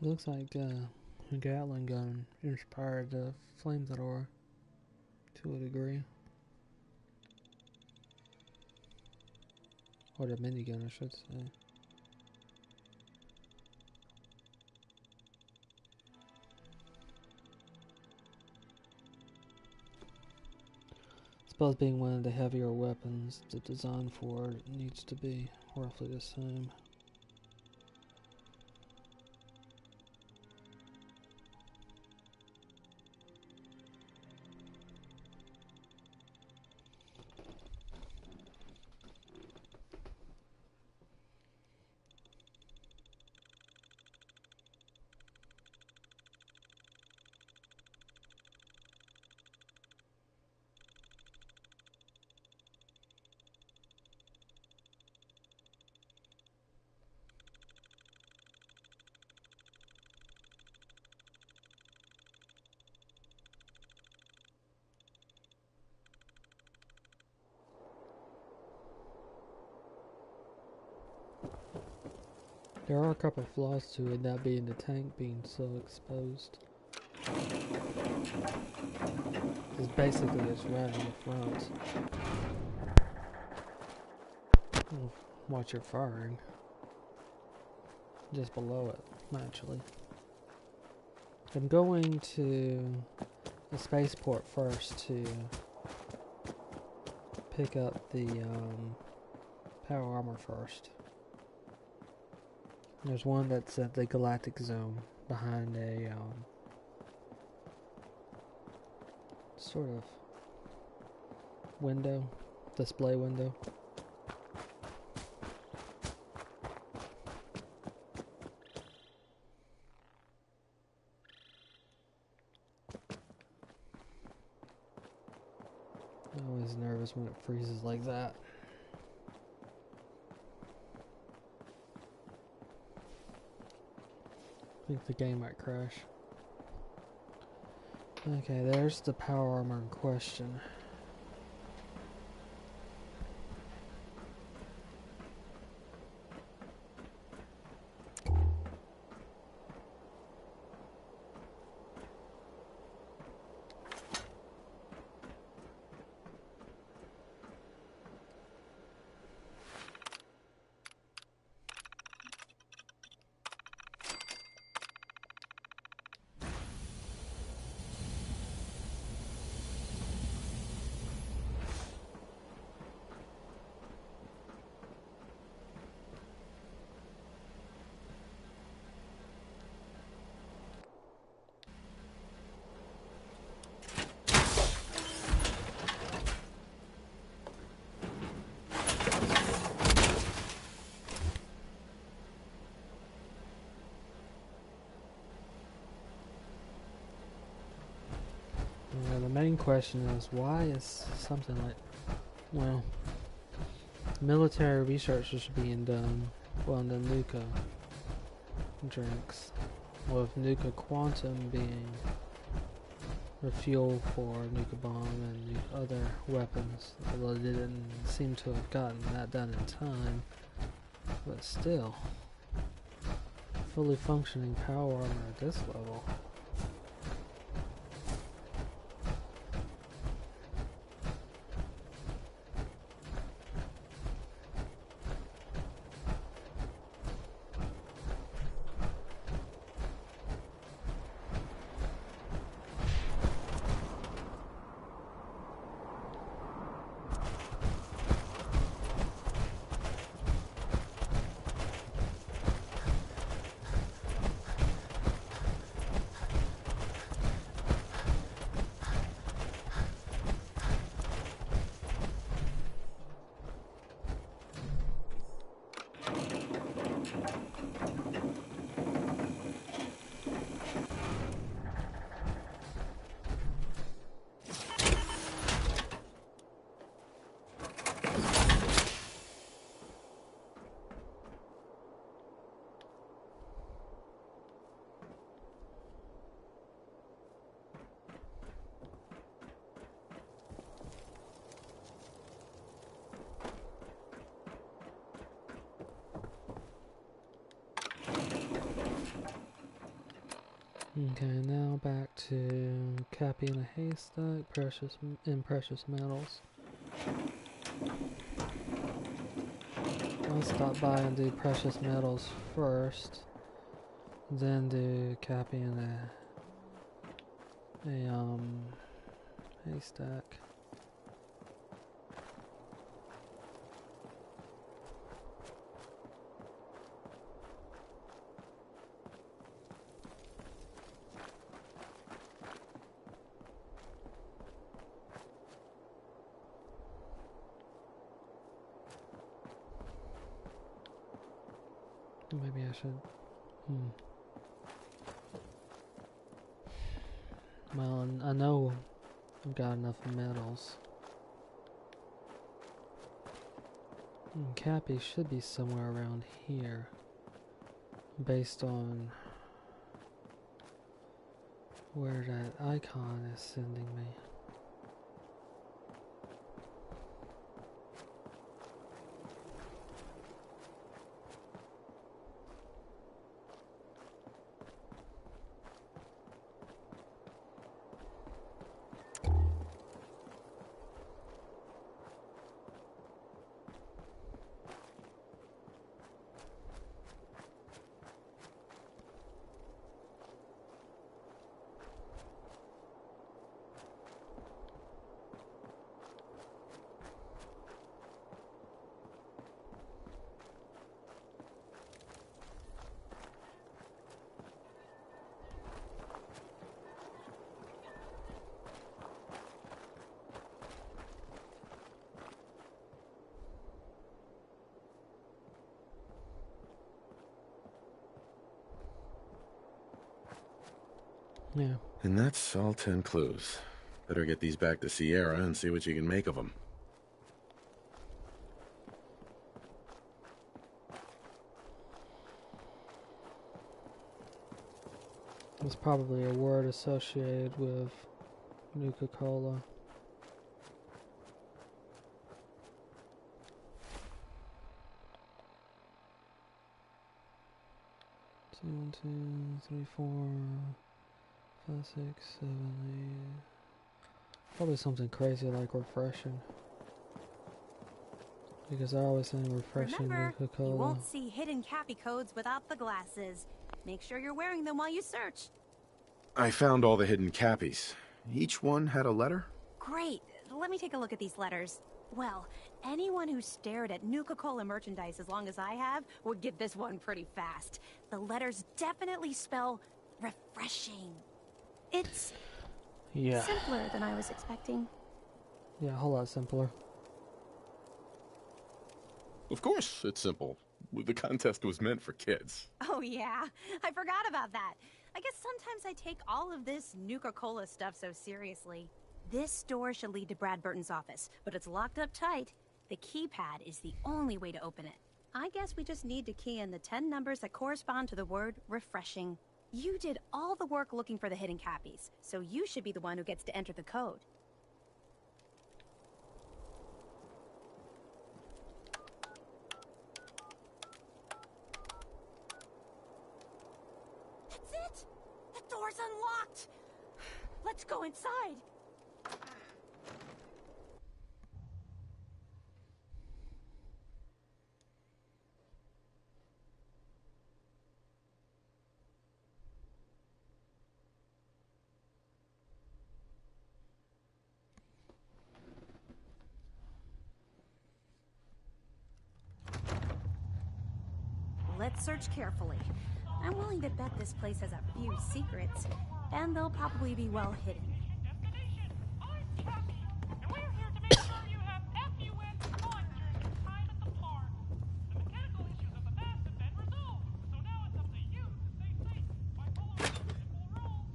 Looks like a Gatling gun inspired the flamethrower to a degree. Or the minigun, I should say. Suppose being one of the heavier weapons, the design for it needs to be roughly the same. There are a couple flaws to it not being the tank being so exposed. It's basically it's right on the front. Watch your firing. Just below it, actually. I'm going to the spaceport first to pick up the power armor first. There's one that's at the Galactic Zone behind a sort of window, display window. I'm always nervous when it freezes like that. I think the game might crash. Okay, there's the power armor in question. The main question is, why is something like, well, military research is being done on the Nuka drinks, with Nuka Quantum being the fuel for Nuka Bomb and the other weapons, although they didn't seem to have gotten that done in time, but still, fully functioning power armor at this level. Okay, now back to cappy in a haystack, precious metals. I'll stop by and do precious metals first, then do cappy in a haystack. Maybe I should. Well, I know I've got enough metals. Cappy should be somewhere around here, based on where that icon is sending me. Yeah. And that's all 10 clues. Better get these back to Sierra and see what you can make of them. There's probably a word associated with Nuka-Cola. One, two, three, 4, 5, 6, 7, 8. Probably something crazy like refreshing. Because I always think refreshing Nuka-Cola. You won't see hidden cappy codes without the glasses. Make sure you're wearing them while you search. I found all the hidden cappies. Each one had a letter? Great. Let me take a look at these letters. Well, anyone who stared at Nuka-Cola merchandise as long as I have would get this one pretty fast. The letters definitely spell refreshing. It's simpler than I was expecting. Yeah, a whole lot simpler. Of course, it's simple. The contest was meant for kids. Oh yeah, I forgot about that. I guess sometimes I take all of this Nuka-Cola stuff so seriously. This door should lead to Brad Burton's office, but it's locked up tight. The keypad is the only way to open it. I guess we just need to key in the 10 numbers that correspond to the word refreshing. You did all the work looking for the hidden cappies, so you should be the one who gets to enter the code. That's it! The door's unlocked! Let's go inside. Let's search carefully. I'm willing to bet this place has a few secrets, and they'll probably be well hidden. I'm Cappy, and we're here to make sure you have FUN fun during your time at the park. The mechanical issues of the past have been resolved, so now it's up to you to stay safe by following the simple rules.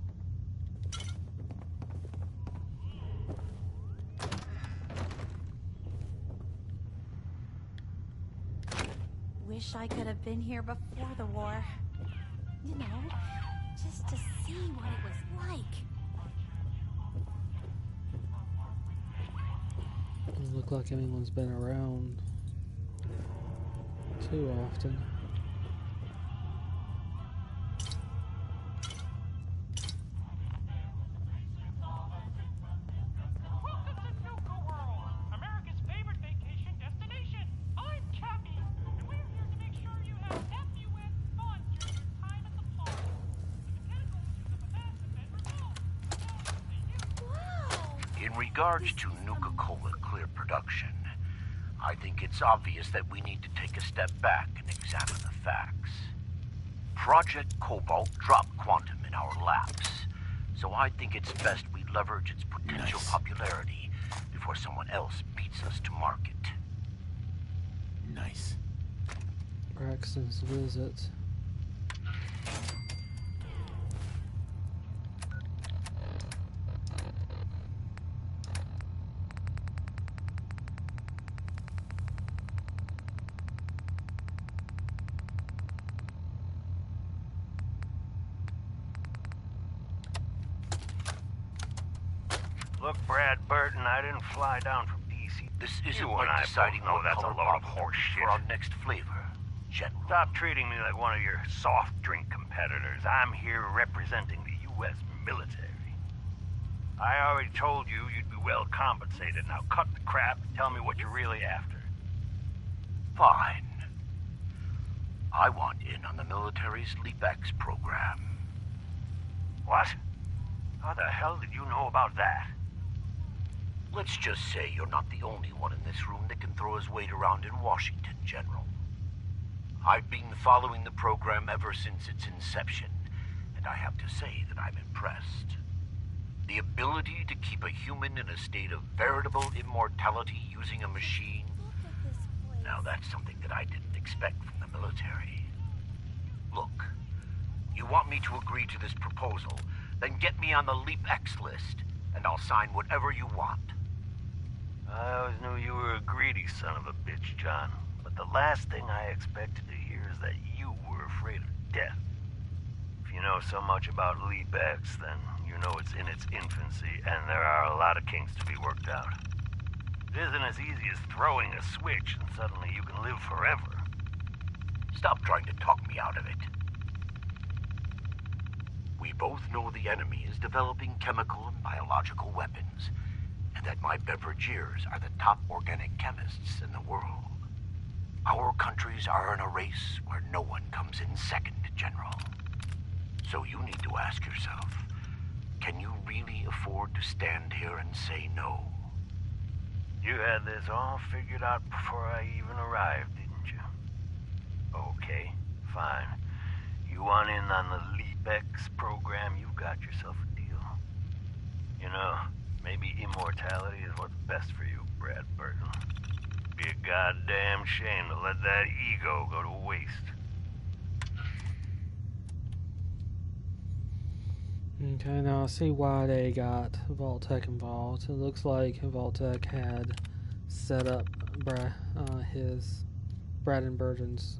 Wish I could have been here before the war. You know, just to see what it was like. Doesn't look like anyone's been around too often. In regards to Nuka-Cola clear production, I think it's obvious that we need to take a step back and examine the facts. Project Cobalt dropped Quantum in our laps, so I think it's best we leverage its potential popularity before someone else beats us to market. Nice. Braxton's visit. Look, Brad Burton, I didn't fly down from D.C. This isn't You and like I deciding both know what that's a color load of bottle horse shit. for our next flavor, General. Stop treating me like one of your soft drink competitors. I'm here representing the U.S. military. I already told you you'd be well compensated. Now cut the crap and tell me what you're really after. Fine. I want in on the military's LeapX program. What? How the hell did you know about that? Let's just say you're not the only one in this room that can throw his weight around in Washington, General. I've been following the program ever since its inception, and I have to say that I'm impressed. The ability to keep a human in a state of veritable immortality using a machine, now that's something that I didn't expect from the military. Look, you want me to agree to this proposal, then get me on the LeapX list, and I'll sign whatever you want. I always knew you were a greedy son of a bitch, John. But the last thing I expected to hear is that you were afraid of death. If you know so much about LeapX, then you know it's in its infancy, and there are a lot of kinks to be worked out. It isn't as easy as throwing a switch and suddenly you can live forever. Stop trying to talk me out of it. We both know the enemy is developing chemical and biological weapons, and that my beverageers are the top organic chemists in the world. Our countries are in a race where no one comes in second, General. So you need to ask yourself, can you really afford to stand here and say no? You had this all figured out before I even arrived, didn't you? Okay, fine. You want in on the LeapX program, you've got yourself a deal. You know, maybe immortality is what's best for you, Brad Burton. Be a goddamn shame to let that ego go to waste. Okay, now I see why they got Vault-Tec involved. It looks like Vault-Tec had set up his Brad and Burton's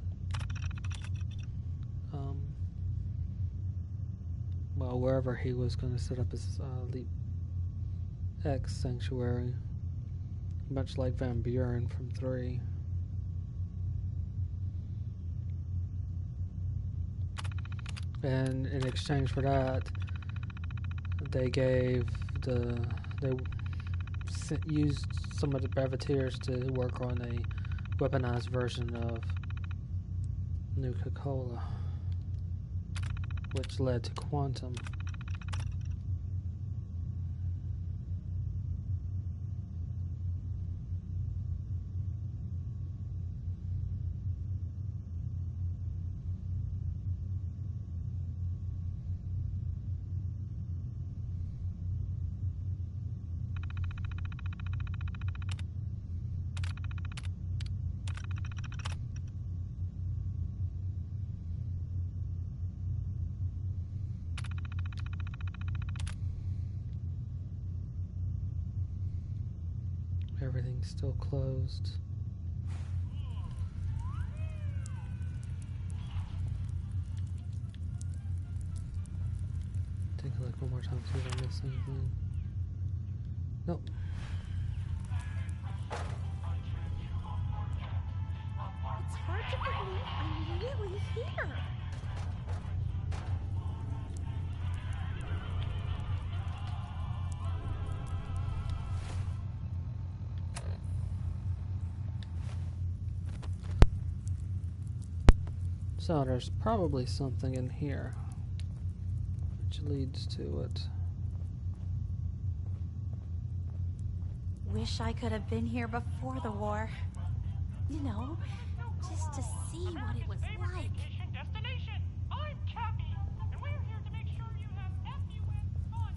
well, wherever he was going to set up his LeapX sanctuary, much like Van Buren from 3. And in exchange for that, they used some of the privateers to work on a weaponized version of Nuka-Cola, which led to Quantum. Everything's still closed. Take a look one more time, see if I missed anything. Nope. It's hard to believe I'm really here. So there's probably something in here which leads to it. wish I could have been here before the war. You know, just to see what it was like. Vacation destination. I'm Cappy, and we're here to make sure you have fun during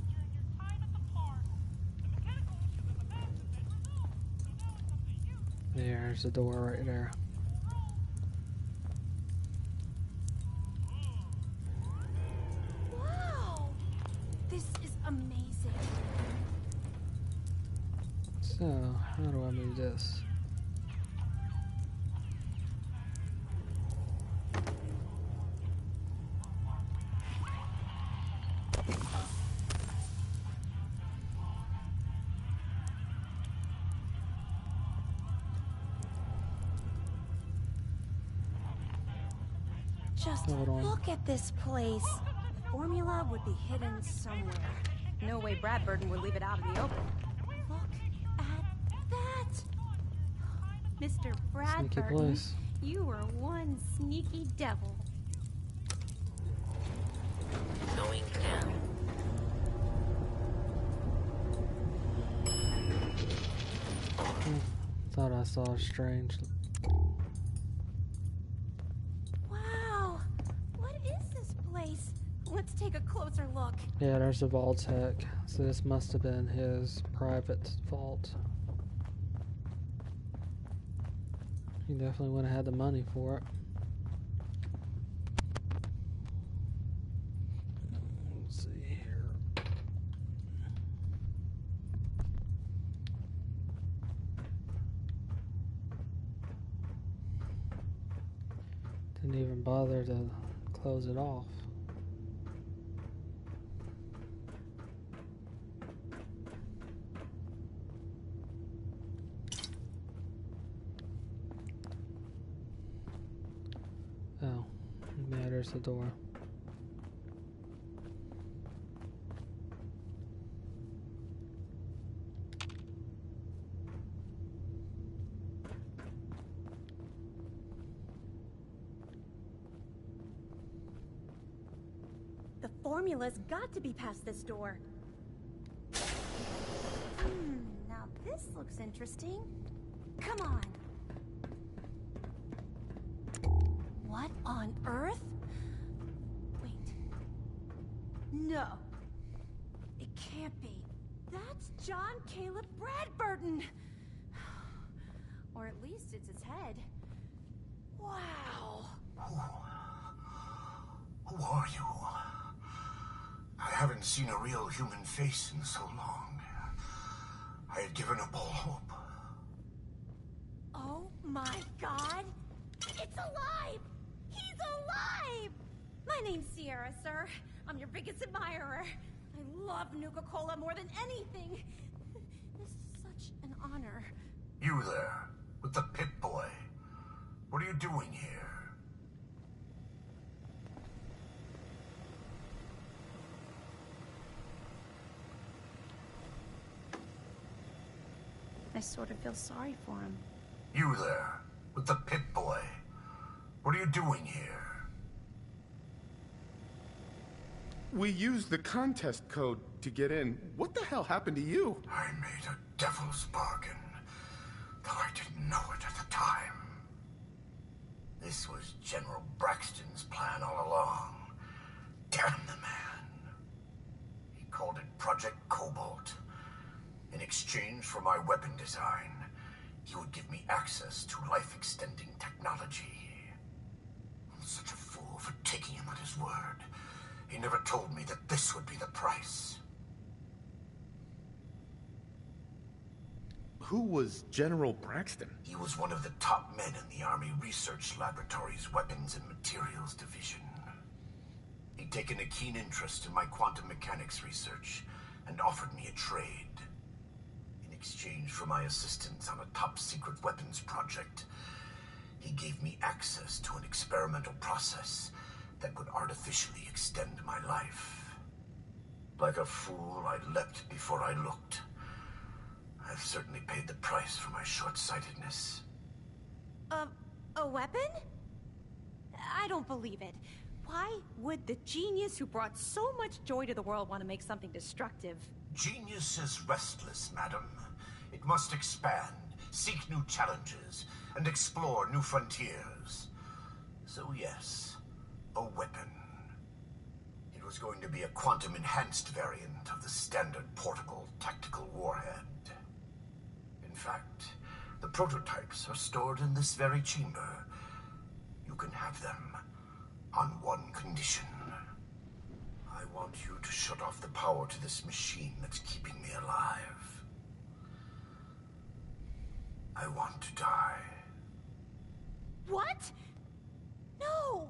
your time at the park. The mechanical issues in the past have been resolved, so now it's up to you. There's the door right there. Wow! This is amazing. So, how do I move this? Just Hold on. look at this place. The formula would be hidden somewhere. No way Brad Burton would leave it out in the open. Look at that! Mr. Brad Sneaky Burton, place. you were one sneaky devil. Going down. Thought I saw a strange. Wow! What is this place? Let's take a closer look. Yeah, there's the Vault-Tec. So this must have been his private vault. He definitely would have had the money for it. Let's see here. Didn't even bother to close it off. Oh, yeah, there's the door. The formula's got to be past this door. Now this looks interesting. Come on. What on earth? Wait. No. It can't be. That's John Caleb Bradburton. Or at least it's his head. Wow. Who are you? I haven't seen a real human face in so long. I had given up all hope. Oh my god! It's alive! He's alive! My name's Sierra, sir. I'm your biggest admirer. I love Nuka-Cola more than anything. This is such an honor. You there, with the pit boy. What are you doing here? I sort of feel sorry for him. You there, with the pit boy. What are you doing here? We used the contest code to get in. What the hell happened to you? I made a devil's bargain, though I didn't know it at the time. This was General Braxton's plan all along. Damn the man. He called it Project Cobalt. In exchange for my weapon design, he would give me access to life-extending technology. I'm such a fool for taking him at his word. He never told me that this would be the price. Who was General Braxton? He was one of the top men in the Army Research Laboratory's Weapons and Materials Division. He'd taken a keen interest in my quantum mechanics research and offered me a trade. In exchange for my assistance on a top-secret weapons project, he gave me access to an experimental process that would artificially extend my life. Like a fool, I leapt before I looked. I've certainly paid the price for my short-sightedness. A weapon? I don't believe it. Why would the genius who brought so much joy to the world want to make something destructive? Genius is restless, madam. It must expand, seek new challenges, and explore new frontiers. So yes, a weapon. It was going to be a quantum-enhanced variant of the standard portable tactical warhead. In fact, the prototypes are stored in this very chamber. You can have them on one condition. I want you to shut off the power to this machine that's keeping me alive. I want to die. What? No!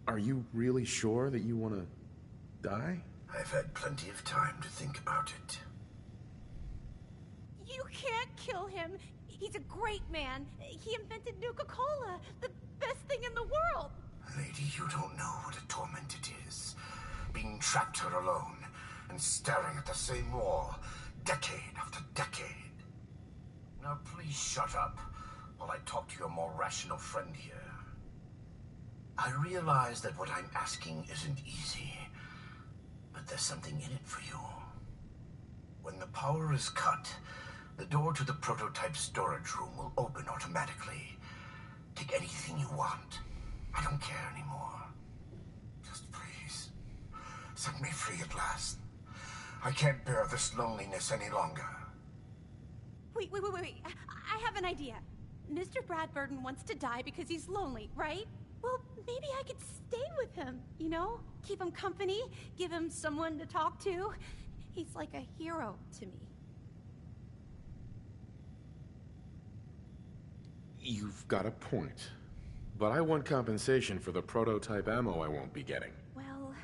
Are you really sure that you want to die? I've had plenty of time to think about it. You can't kill him. He's a great man. He invented Nuka-Cola, the best thing in the world. Lady, you don't know what a torment it is. Being trapped here alone and staring at the same wall, decade after decade. Now please shut up while I talk to your more rational friend here. I realize that what I'm asking isn't easy, but there's something in it for you. When the power is cut, the door to the prototype storage room will open automatically. Take anything you want. I don't care anymore. Just please, set me free at last. I can't bear this loneliness any longer. Wait. I have an idea. Mr. Bradburton wants to die because he's lonely, right? Well, maybe I could stay with him, you know? Keep him company, give him someone to talk to. He's like a hero to me. You've got a point. But I want compensation for the prototype ammo I won't be getting. Well,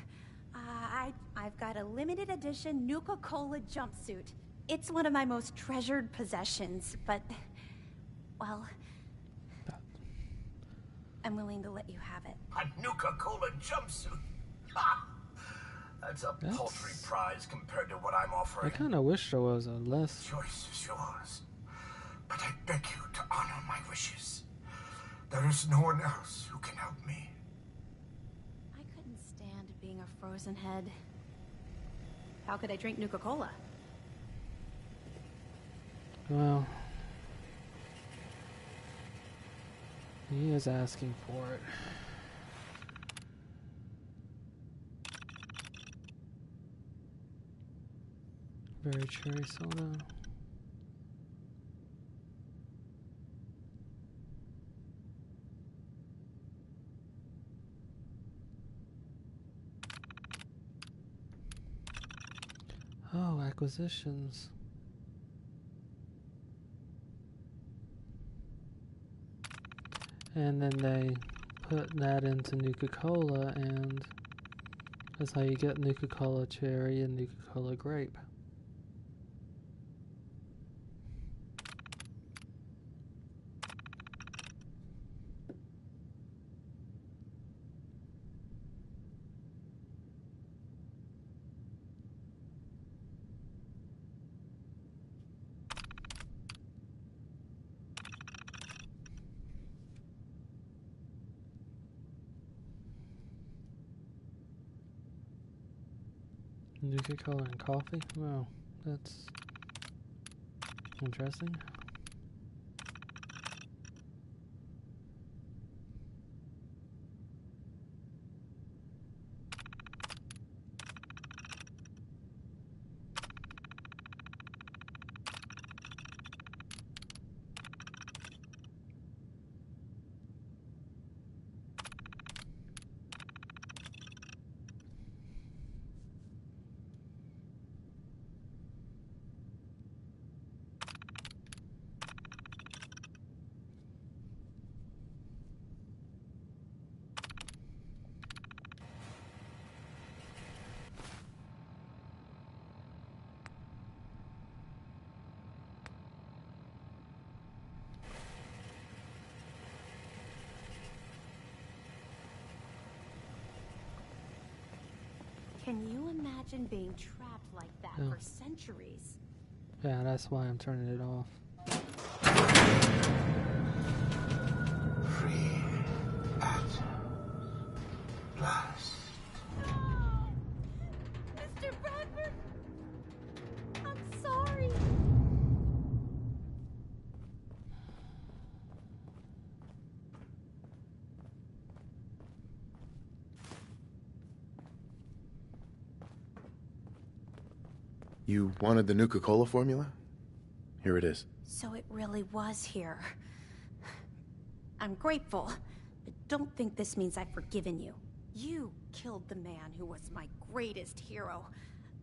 I've got a limited edition Nuka-Cola jumpsuit. It's one of my most treasured possessions, but, well, I'm willing to let you have it. A Nuka-Cola jumpsuit? Ha! That's a paltry prize compared to what I'm offering. I kind of wish there was a less. Choice is yours. But I beg you to honor my wishes. There is no one else who can help me. I couldn't stand being a frozen head. How could I drink Nuka-Cola? Well, he is asking for it. Very cherry soda. Oh, acquisitions. And then they put that into Nuka-Cola, and that's how you get Nuka-Cola cherry and Nuka-Cola grape. Nuka-Cola and coffee? Well, that's interesting. Can you imagine being trapped like that Yeah. for centuries? Yeah, that's why I'm turning it off. Free at last. No! Mr. Bradford! You wanted the Nuka-Cola formula? Here it is. So it really was here. I'm grateful, but don't think this means I've forgiven you. You killed the man who was my greatest hero.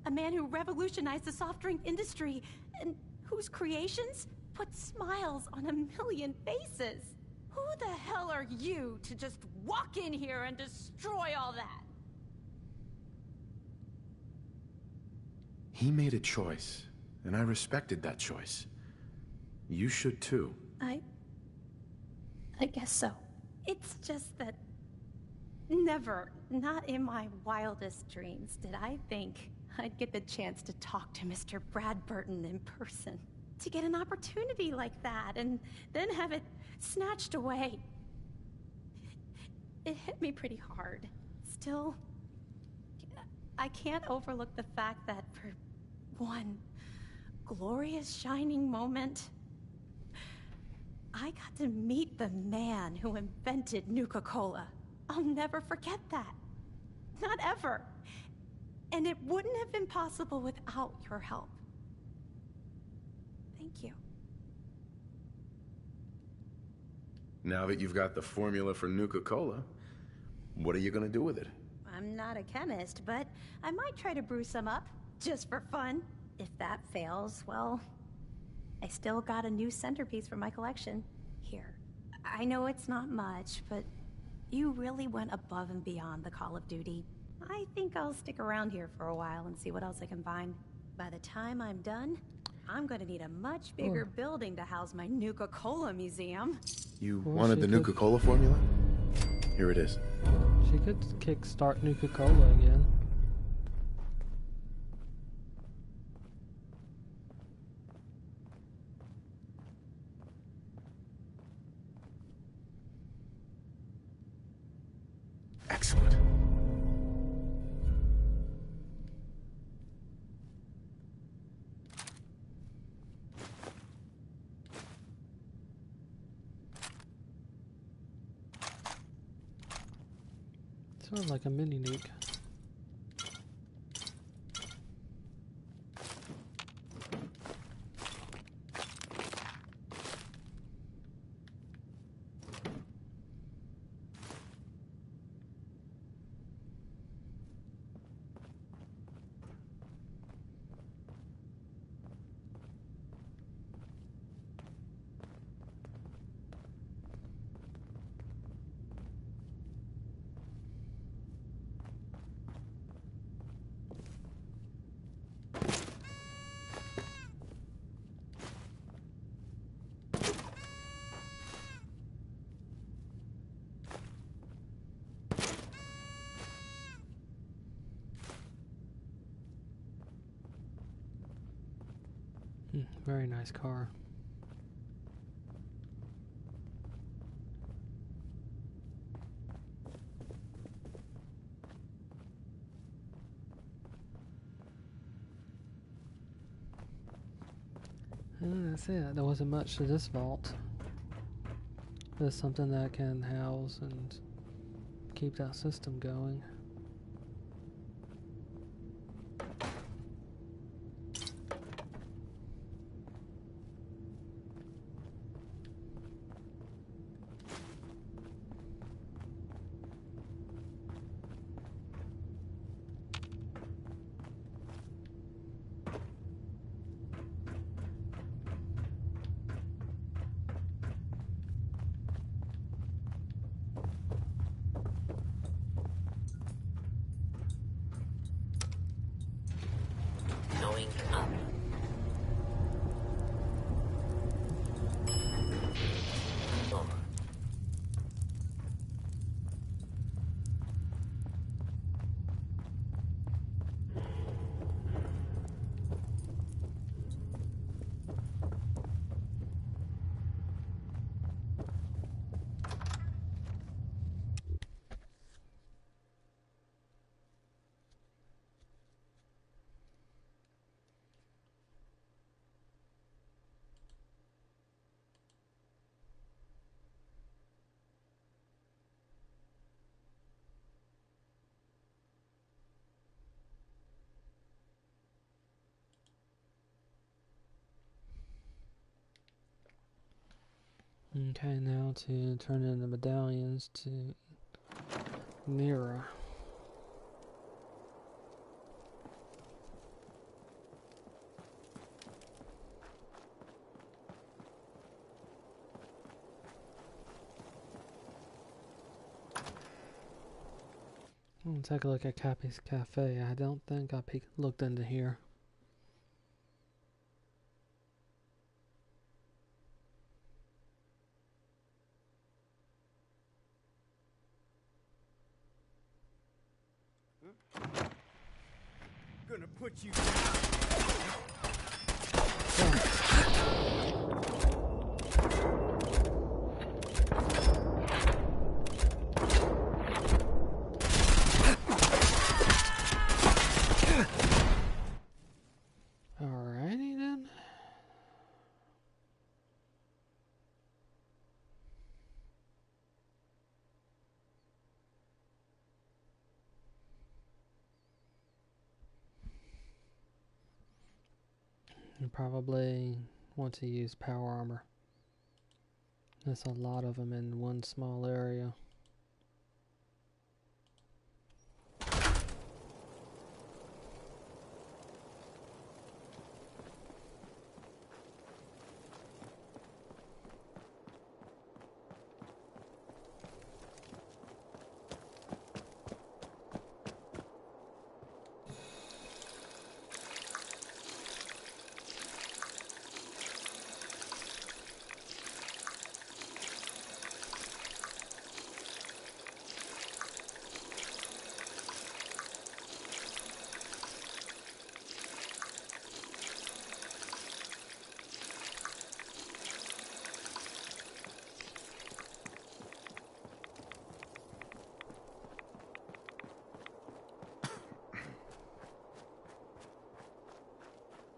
A man who revolutionized the soft drink industry, and whose creations put smiles on a million faces. Who the hell are you to just walk in here and destroy all that? He made a choice, and I respected that choice. You should too. I guess so. It's just that never, not in my wildest dreams, did I think I'd get the chance to talk to Mr. Brad Burton in person. To get an opportunity like that, and then have it snatched away. It hit me pretty hard. Still, I can't overlook the fact that for one glorious shining moment, I got to meet the man who invented Nuka-Cola. I'll never forget that. Not ever. And it wouldn't have been possible without your help. Thank you. Now that you've got the formula for Nuka-Cola, what are you gonna do with it? I'm not a chemist, but I might try to brew some up, just for fun. If that fails, well, I still got a new centerpiece for my collection. Here. I know it's not much, but you really went above and beyond the Call of Duty. I think I'll stick around here for a while and see what else I can find. By the time I'm done, I'm gonna need a much bigger building to house my Nuka-Cola museum. You Well, wanted she the could- Nuka-Cola formula? Here it is. She could kickstart Nuka-Cola again. Excellent. Sort of like a mini nuke. Very nice car. And that's it. There wasn't much to this vault. There's something that can house and keep that system going. Okay, now to turn in the medallions to Mira. We'll take a look at Cappy's Cafe. I don't think I looked into here. Gonna put you down. Alrighty then. You probably want to use power armor. There's a lot of them in one small area.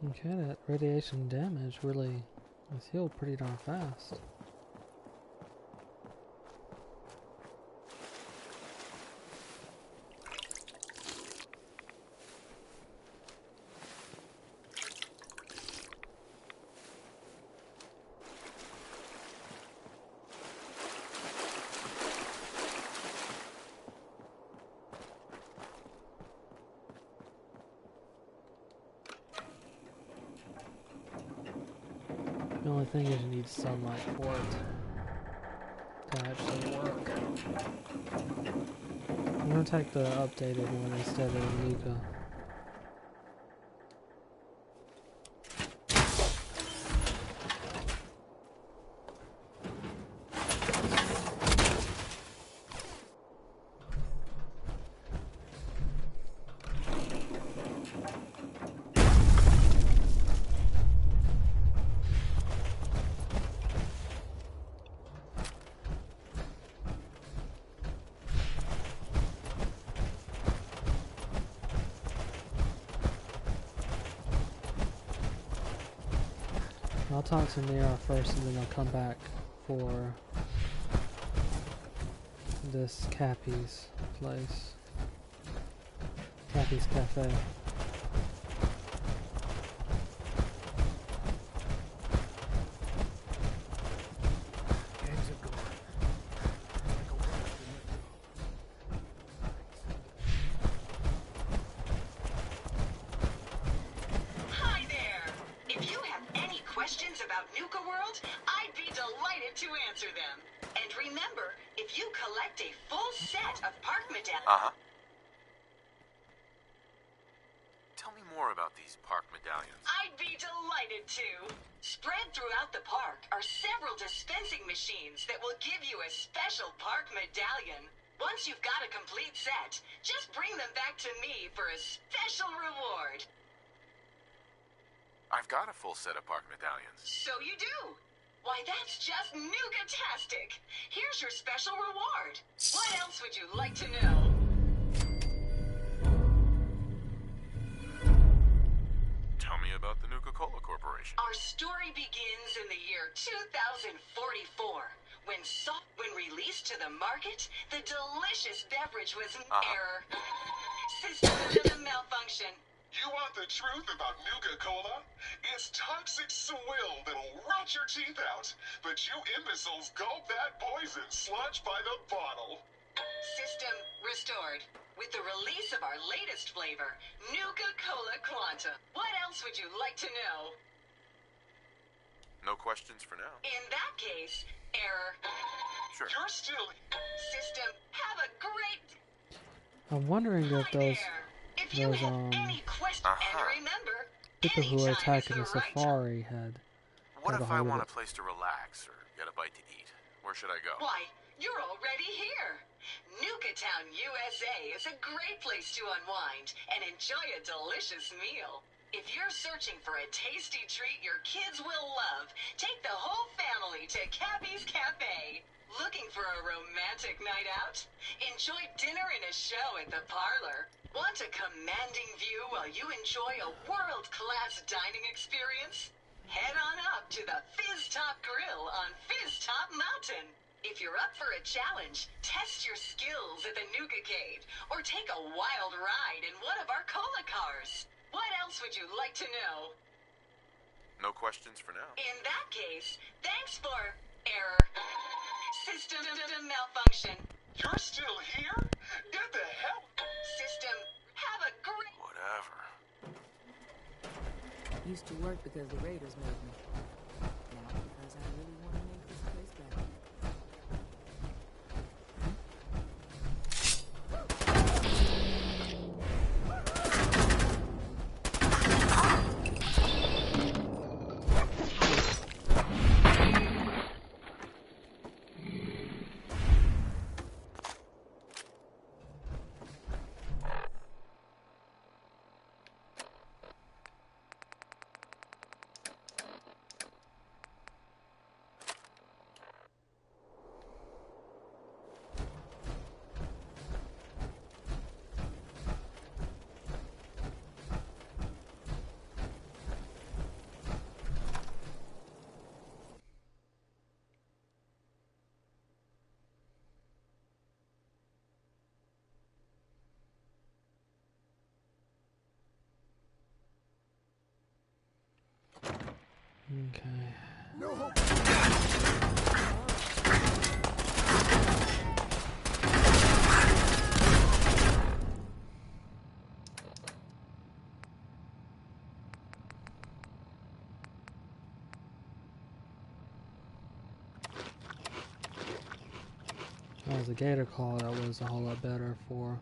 Okay, that radiation damage really was healed pretty darn fast. The only thing is you need sunlight for it to actually work. I'm gonna take the updated one instead of the Nuka. I'll talk to Mira first and then I'll come back for this Cappy's place. Cappy's Cafe. Hi there! If you have any questions about Nuka-World, I'd be delighted to answer them. And remember, if you collect a full set of park medallions... Tell me more about these park medallions. I'd be delighted to. Spread throughout the park are several dispensing machines that will give you a special park medallion. Once you've got a complete set, just bring them back to me for a special reward. I've got a full set of park medallions. So you do. Why, that's just Nuka-tastic. Here's your special reward. What else would you like to know? Tell me about the Nuka-Cola Corporation. Our story begins in the year 2044, when released to the market, the delicious beverage was an error. System malfunction. You want the truth about Nuka-Cola? It's toxic swill that'll rot your teeth out, but you imbeciles gulp that poison sludge by the bottle. System restored. With the release of our latest flavor, Nuka-Cola Quantum. What else would you like to know? No questions for now. In that case, error. Sure. You're still... System, have a great... I'm wondering if Hi those there. If you have any questions, and remember, people who are anytime is attacking the the right safari had What got a if I hold of want it. a place to relax or get a bite to eat? Where should I go? Why, you're already here. Nuka-Town, USA is a great place to unwind and enjoy a delicious meal. If you're searching for a tasty treat your kids will love, take the whole family to Cappy's Cafe. Looking for a romantic night out? Enjoy dinner and a show at the parlor. Want a commanding view while you enjoy a world-class dining experience? Head on up to the Fizz Top Grill on Fizz Top Mountain. If you're up for a challenge, test your skills at the Nuka-Cade, or take a wild ride in one of our cola cars. What else would you like to know? No questions for now. In that case, thanks for error. System malfunction. You're still here? Get the hell... System, have a great... Whatever. Used to work because the Raiders made me. Now because I really want to make this place better. Okay. That was a gator call that was a whole lot better for.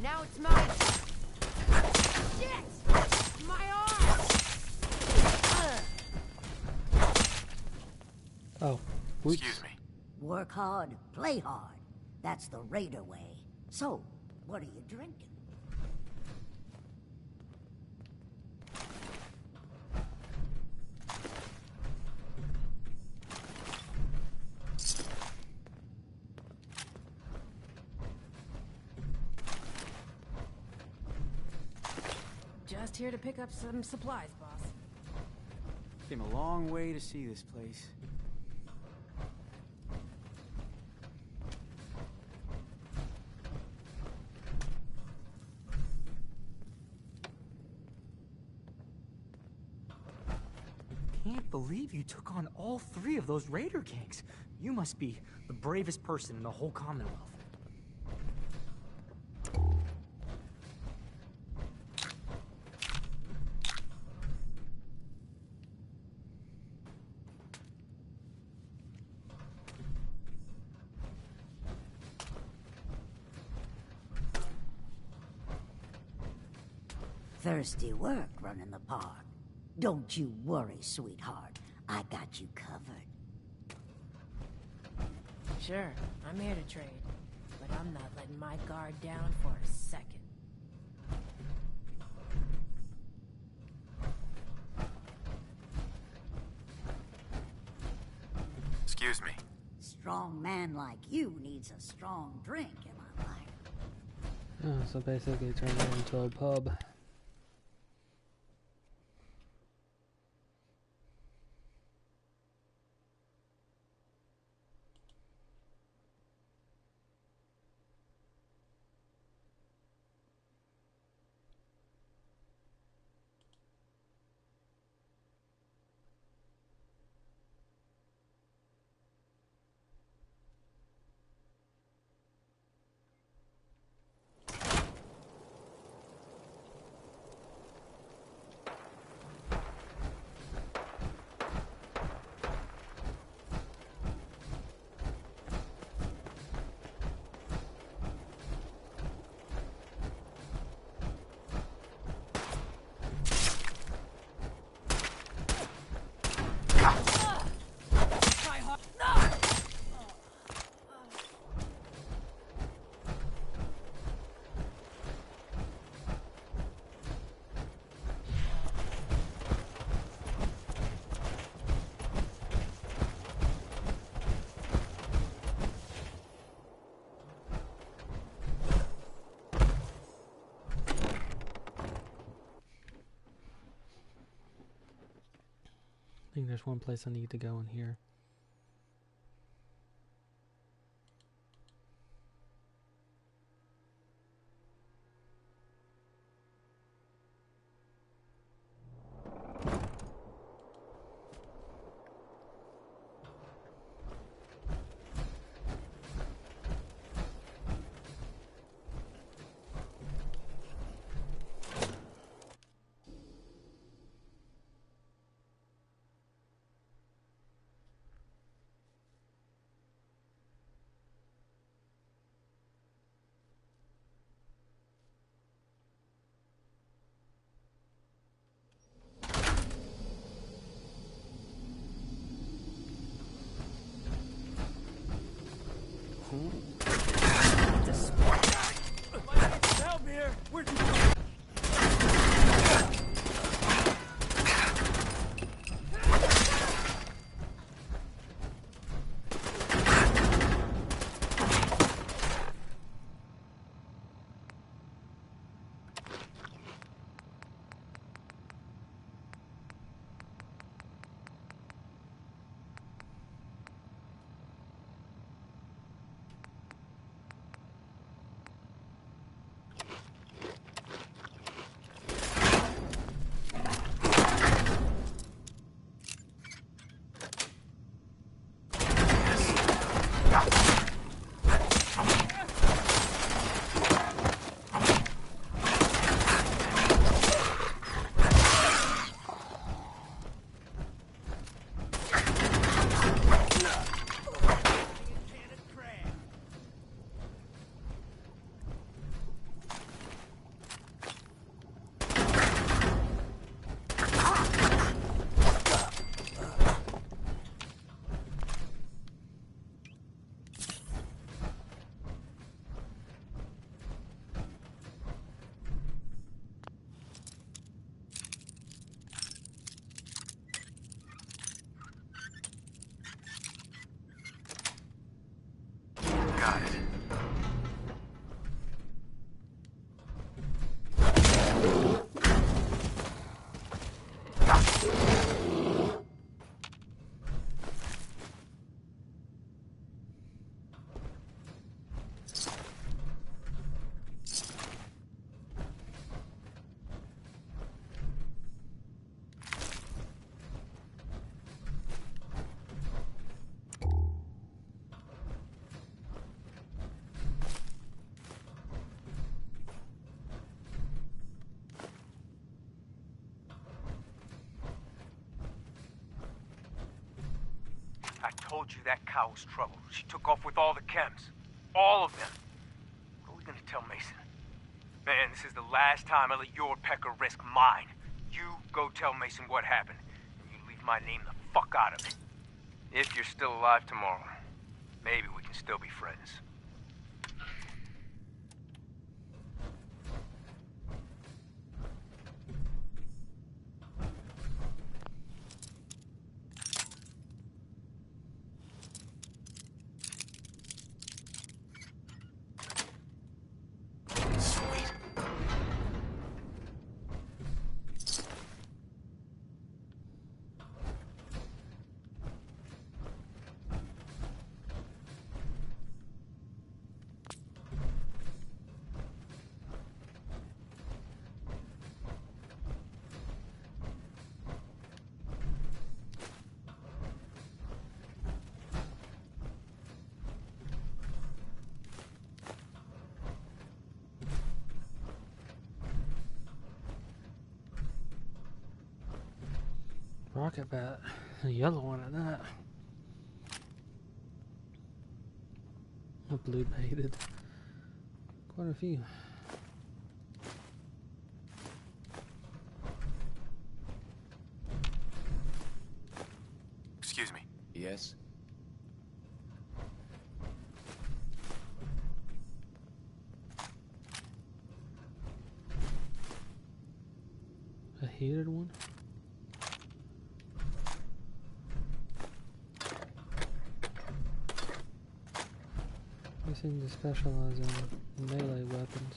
Now it's mine. Shit! My arm! Oh, oops. Excuse me. Work hard, play hard. That's the Raider way. So, what are you drinking? Just here to pick up some supplies, boss. Came a long way to see this place. Can't believe you took on all 3 of those Raider gangs. You must be the bravest person in the whole Commonwealth. Thirsty work running the park. Don't you worry, sweetheart. I got you covered. Sure, I'm here to trade, but I'm not letting my guard down for a second. Excuse me. Strong man like you needs a strong drink, am I right? Oh, so basically turn it into a pub. I think there's one place I need to go in here. Help here! Where'd you go? Got it. I told you that cow was trouble. She took off with all the chems. All of them. What are we gonna tell Mason? Man, this is the last time I let your pecker risk mine. You go tell Mason what happened, and you leave my name the fuck out of it. If you're still alive tomorrow, maybe we can still be friends. Rocket bat. A yellow one at that. A blue baited. Quite a few. Excuse me. Yes? A heated one? They seem to specialize in melee weapons.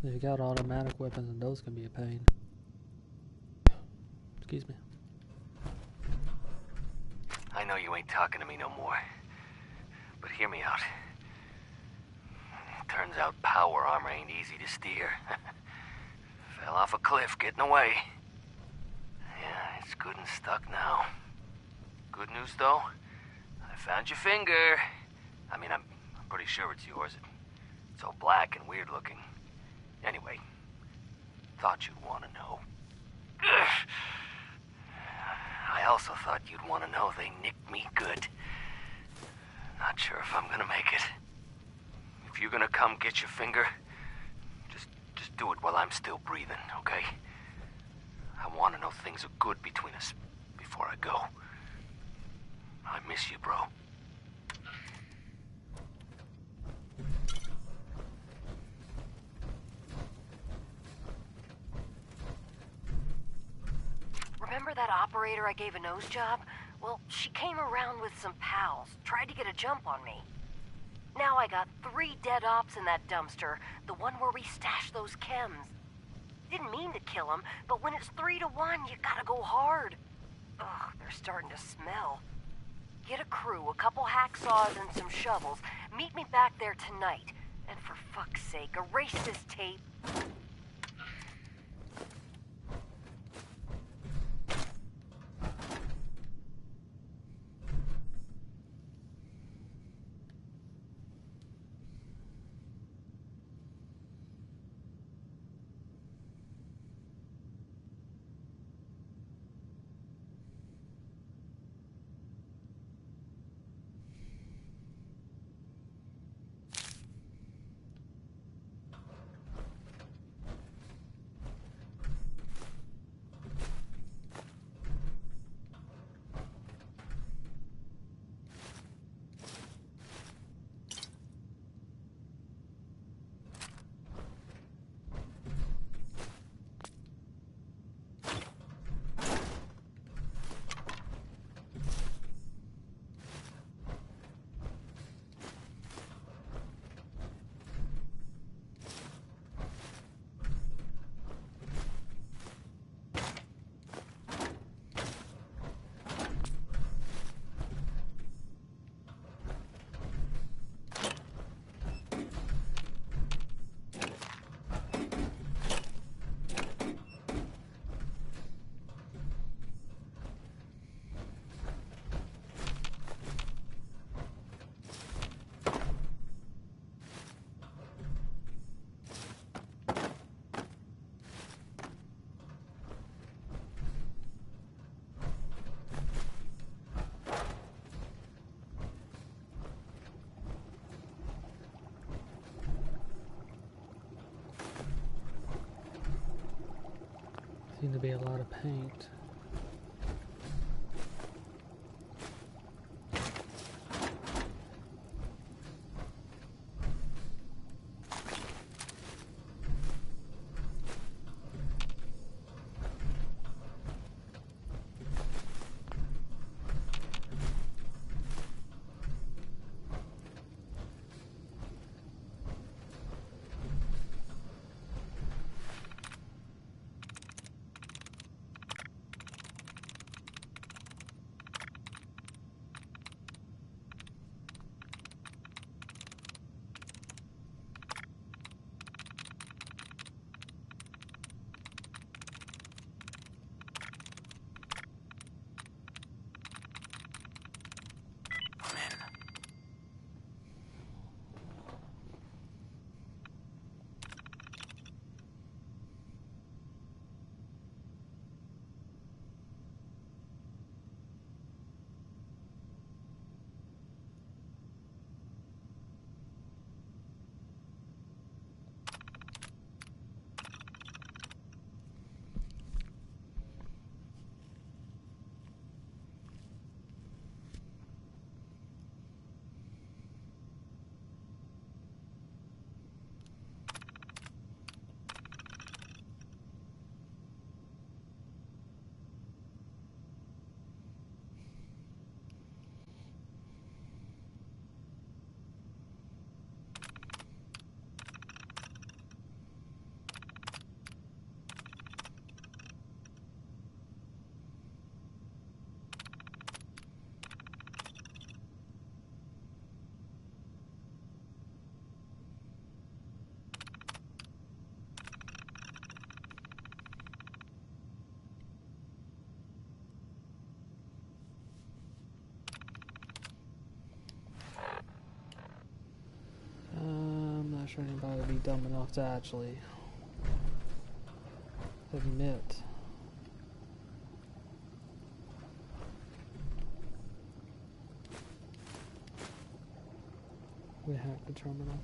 If you got automatic weapons, and those can be a pain. Excuse me. I know you ain't talking to me no more, but hear me out. Turns out power armor ain't easy to steer. Fell off a cliff getting away. Yeah, it's good and stuck now. Good news, though. I found your finger. I mean, I'm pretty sure it's yours. It's all black and weird looking. Anyway, thought you'd want to know. I also thought you'd want to know they nicked me good. Not sure if I'm gonna make it. If you're gonna come get your finger, just do it while I'm still breathing, okay? I want to know things are good between us before I go. I miss you, bro. Remember that operator I gave a nose job? Well, she came around with some pals, tried to get a jump on me. Now I got 3 dead ops in that dumpster, the one where we stashed those chems. Didn't mean to kill them, but when it's 3 to 1, you gotta go hard. Ugh, they're starting to smell. Get a crew, a couple hacksaws, and some shovels. Meet me back there tonight. And for fuck's sake, erase this tape. Seemed to be a lot of paint. I'm not sure anybody would be dumb enough to actually admit we hacked the terminal.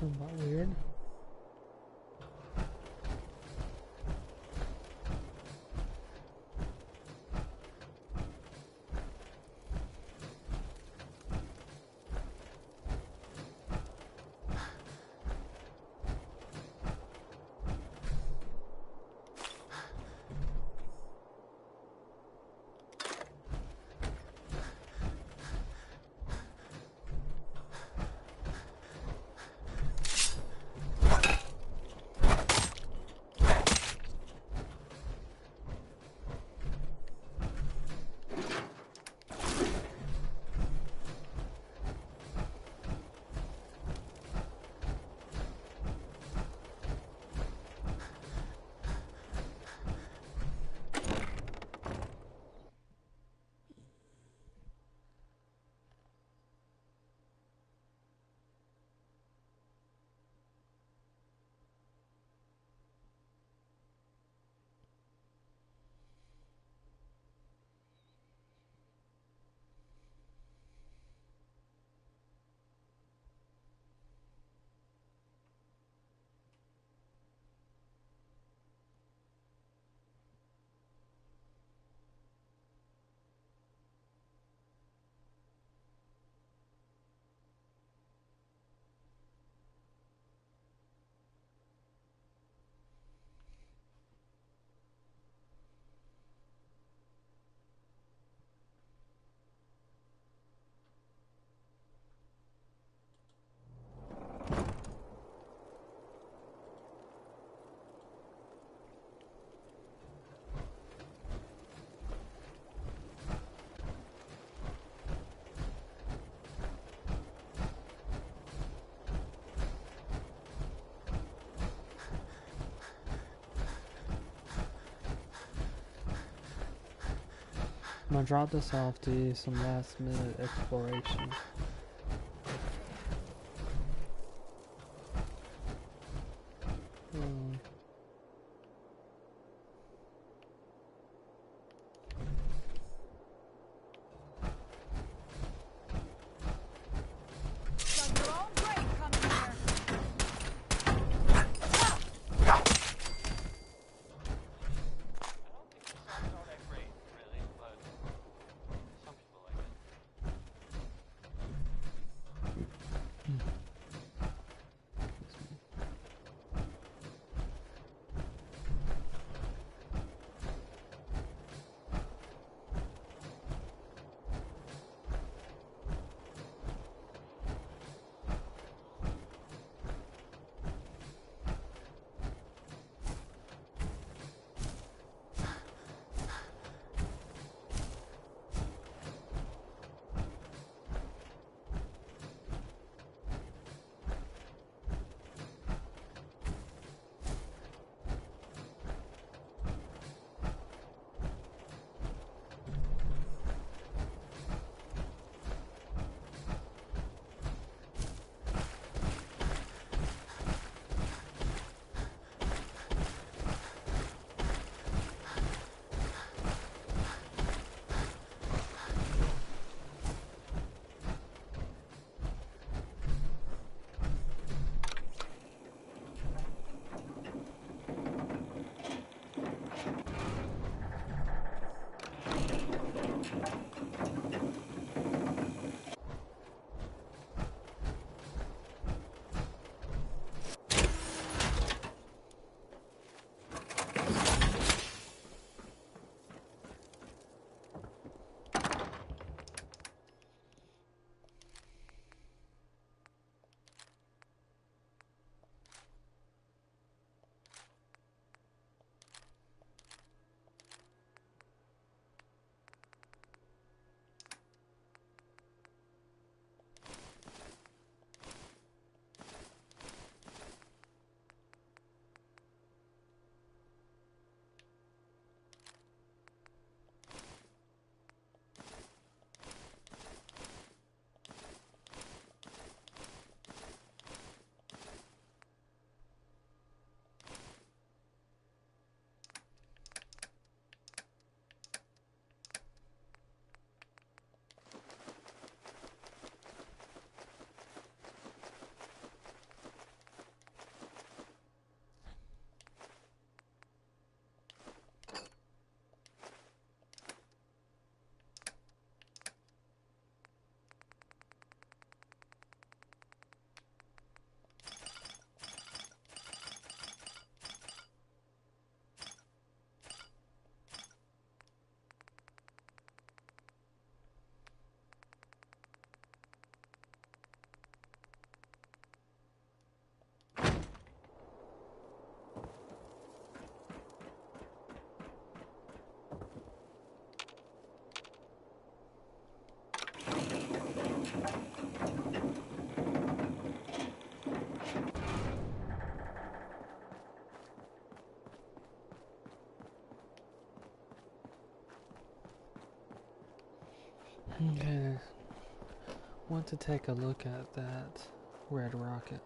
Somewhat weird. I'm gonna drop this off to do some last minute exploration. Okay. Want to take a look at that red rocket.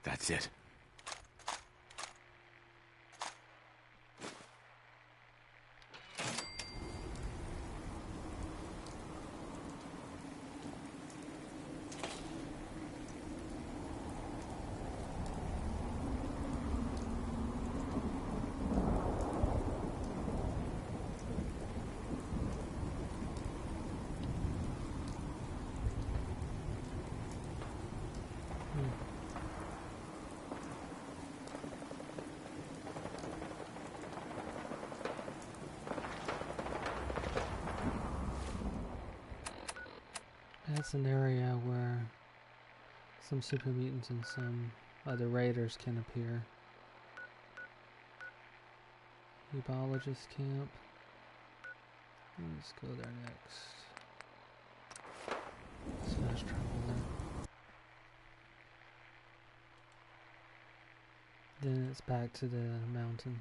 That's it. That's an area where some super mutants and some other raiders can appear. Ebologist camp. Let's go there next. So there's trouble there. Then it's back to the mountain.